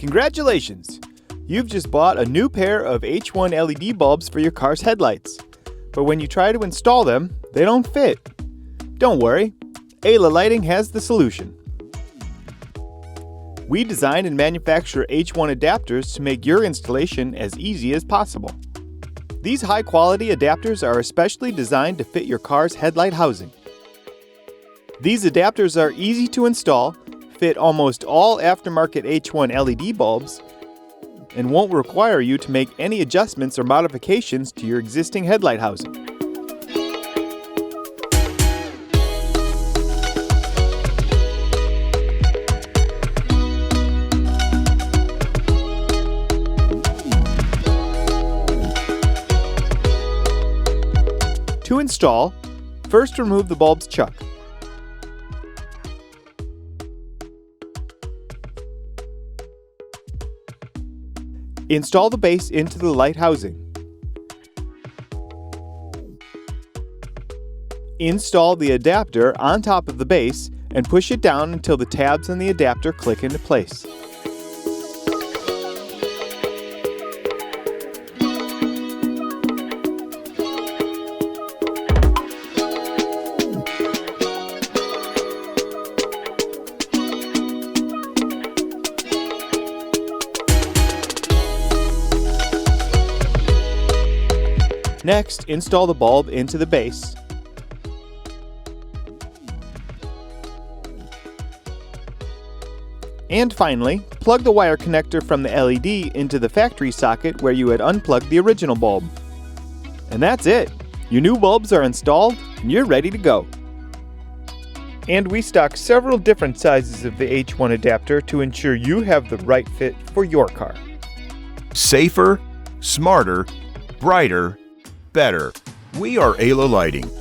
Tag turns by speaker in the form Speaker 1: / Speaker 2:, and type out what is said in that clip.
Speaker 1: Congratulations! You've just bought a new pair of H1 LED bulbs for your car's headlights. But when you try to install them, they don't fit. Don't worry, Ayla Lighting has the solution. We design and manufacture H1 adapters to make your installation as easy as possible. These high-quality adapters are especially designed to fit your car's headlight housing. These adapters are easy to install, fit almost all aftermarket H1 LED bulbs, and won't require you to make any adjustments or modifications to your existing headlight housing. To install, first remove the bulb's chuck. Install the base into the light housing. Install the adapter on top of the base and push it down until the tabs on the adapter click into place. Next, install the bulb into the base. And finally, plug the wire connector from the LED into the factory socket where you had unplugged the original bulb. And that's it! Your new bulbs are installed and you're ready to go. And we stock several different sizes of the H1 adapter to ensure you have the right fit for your car.
Speaker 2: Safer, smarter, brighter, better. We are Ayla Lighting.